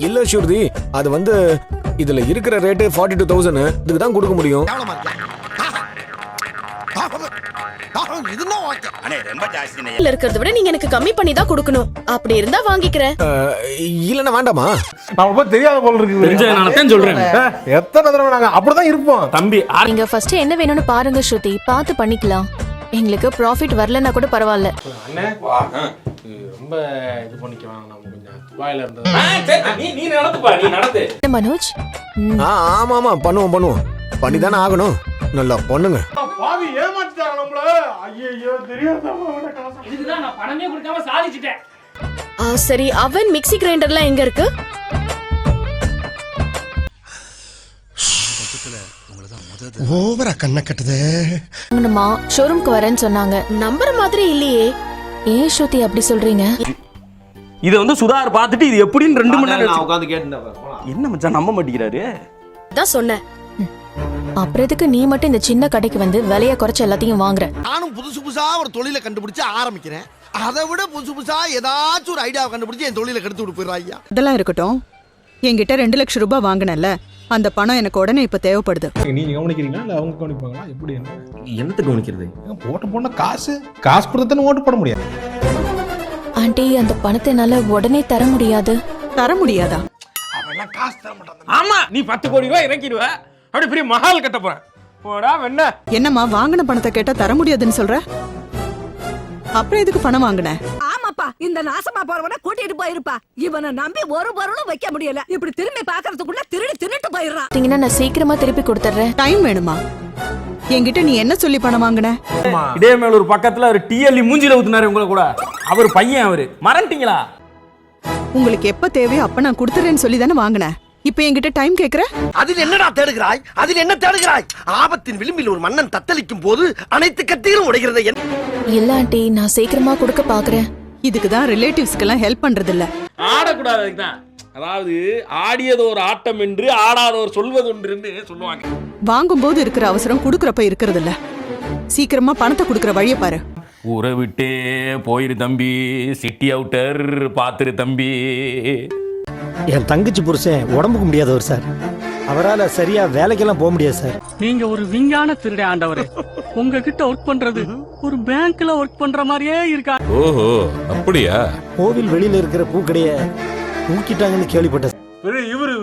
இல்ல ஸ்ருதி, அது வந்து இதுல இருக்கிற ரேட்டு 42,000, இதுக்கு தான் கொடுக்க முடியும். இருக்கிறத விட நீங்க எனக்கு கம்மி பண்ணி தான் கொடுக்கணும். அப்படி இருந்தா வாங்கிக்கிறேன். இல்லன்னா வேண்டாமா? நம்ம தெரியாத போல இருக்கு. சொல்றேன், எத்தனை தடவை நாங்க அப்படிதான் இருப்போம் தம்பி. நீங்க ஃபர்ஸ்ட் என்ன வேணும்னு பாருங்க ஸ்ருதி, பார்த்து பண்ணிக்கலாம். எங்களுக்கு ப்ராஃபிட் வரலன்னா கூட பரவாயில்ல. அண்ணே ரொம்ப இது பண்ணிக்கலாம், நம்ம கொஞ்சம் வாயில இருந்தது. நீ நடந்துப்பா, நீ நடந்து. மனோஜ், ஆமா ஆமா, பண்ணுவோம். பண்ணிதானே ஆகணும். நல்லா பண்ணுங்க. பாவி ஏமாத்திட்டாங்க நம்மள. ஐயோ தெரியாதமா. இதுதான் நான் பணமே கொடுக்காம சாதிச்சிட்டேன். சரி, அவன் மிக்ஸி கிரைண்டர்லாம் எங்க இருக்கு? ஓவரா கண்ண கட்டுதே. அம்மா ஷோரூம்க்கு வரேன்னு சொன்னாங்க. நம்புற மாதிரி இல்லையே. ஏன் ஸ்ருதி அப்படி சொல்றீங்க? இத வந்து சுதார் பார்த்துட்டு இது எப்படின்னு 2 மணி நேரம் நான் உட்கார்ந்து கேட்டேன். என்ன மச்சான் நம்ப மாட்டேங்கிறாரு. தான் சொன்னேன். அப்புறம் எதுக்கு நீ மட்டும் இந்த சின்ன கடைக்கு வந்து விலைய குறைச்சு எல்லாத்தையும் வாங்குற? நானும் புதுசா ஒரு தொழிலை கண்டுபிடிச்சு ஆரம்பிக்கிறேன். அதை விட புதுசா ஏதாச்சும் ஒரு ஐடியாவை கண்டுபிடிச்சு என் தொழிலை கெடுத்து விட்டு போயிடுறாங்க. அதெல்லாம் இருக்கட்டும். என்கிட்ட 2 லட்சம் ரூபாய் வாங்கினல, அந்த பணம் எனக்கு உடனே இப்ப தேவைப்படுது. நீங்க கவனிக்கிறீங்களா இல்ல அவங்க கவனிப்பாங்களா? எப்படி என்னத்தை கவனிக்கிறது? போட்ட காசு கொடுத்தா ஓட்டு போட முடியாது. ஆண்டி, அந்த பணத்தை என்னால உடனே தர முடியாது. தர முடியாதா? அவெல்லாம் காசு தர மாட்டாங்க. ஆமா, நீ 10 கோடி ரூபாய் இறக்கிடுவ. அப்படி பெரிய மஹால் கட்ட போற. போடா வெண்ண. என்னம்மா வாங்கின பணத்தை கேட்டா தர முடியாதுன்னு சொல்ற? அப்புறம் எதுக்கு பணம் வாங்கின? ஆமாப்பா, இந்த நாசமா போறவன கூட்டிட்டு போயிருப்பா. இவனை நம்பி ஒரு பொருளும் வைக்க முடியல. இப்படி திரும்பி பாக்குறதுக்குள்ள திருடி தின்னுட்டு போயிடுறான். நான் சீக்கிரமா திருப்பி கொடுத்துறேன். டைம் வேணுமா? என்கிட்ட நீ என்ன சொல்லி பணம் வாங்கின? இடையமேலூர் பக்கத்துல ஒரு டிஎல்இ மூஞ்சில ஊத்துனாரு உங்களை கூட. அவர் பையன் அவரு. மறந்துட்டீங்களா? உங்களுக்கு எப்ப தேவையோ அப்ப நான் கொடுத்துறேன்னு சொல்லி தானே வாங்கினேன். இப்ப என்கிட்ட டைம் கேக்குற? அதில் என்னடா தேடுகிறாய்? அதில் என்ன தேடுகிறாய்? ஆபத்தின் விளிம்பில் ஒரு மன்னன் தத்தளிக்கும் போது அனைத்து கத்திகளும் உடைகிறது. இல்ல ஆண்டி, நான் சீக்கிரமா கொடுக்க பாக்குறேன். இதுக்குதான் ரிலேட்டிவ்ஸ்க்கெல்லாம் ஹெல்ப் பண்றது இல்ல. ஆடக்கூடாது அதுதான். அதாவது ஆடியது ஒரு ஆட்டம் என்று ஆடாதவர் சொல்வது ஒன்று சொல்லுவாங்க. வாங்கும் போது இருக்கிற அவசரம் குடுக்கறப்ப இருக்கிறது இல்ல. சீக்கிரமா பணத்தை குடுக்கற வழியை பாரு. ஊரை விட்டே போயிரு தம்பி, சிட்டி அவுட்டர் பாத்துரு தம்பி. என் தங்கச்சி புருஷன் உடம்புக்கு முடியாதவர் சார். அவரால் சரியா வேலைக்கெல்லாம் போக முடியாது சார். நீங்க ஒரு விஞ்ஞான திருடே ஆண்டவரே. உங்ககிட்ட ஒர்க் பண்றது ஒரு பேங்க்ல ஒர்க் பண்ற மாதிரியே இருக்கா. ஓஹோ, அப்படியா? கோவில் வெளியில இருக்கிற பூக்கடைய தூக்கிட்டாங்கன்னு கேள்விப்பட்டேன். இவரு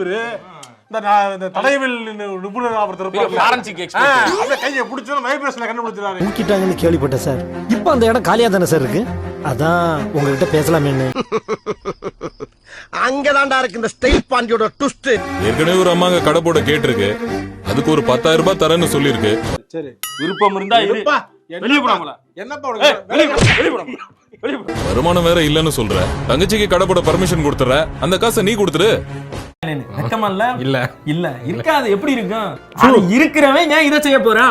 இந்த தடயவில் நிபுணர் கையை பிடிச்சோம் வைப்ரேஷன்ல கண்டுபிடிச்சாரு. தூக்கிட்டாங்கன்னு கேள்விப்பட்டேன் சார். இப்போ அந்த இடம் காலியா தானே சார் இருக்கு? அதான் உங்ககிட்ட பேசலாமேன்னு. அங்கதான்டா இருக்கு இந்த ஸ்டைல் பாண்டியோட ட்விஸ்ட். ஏற்கனவே ஒரு அம்மாங்க கடை போட கேட்டிருக்கு. அதுக்கு ஒரு 10,000 ரூபாய் தரேன்னு சொல்லிருக்கு. சரி, விருப்பம் இருந்தா வெளியே போறாங்களா? வருமானம் வேற இல்லன்னு சொல்ற. தங்கச்சிக்கு கடை போட பர்மிஷன் கொடுத்துற. அந்த காசை நீ கொடுத்துரு. இல்ல இருக்காது. எப்படி இருக்கும்? இருக்கிறவன் ஏன் இதை செய்ய போறான்?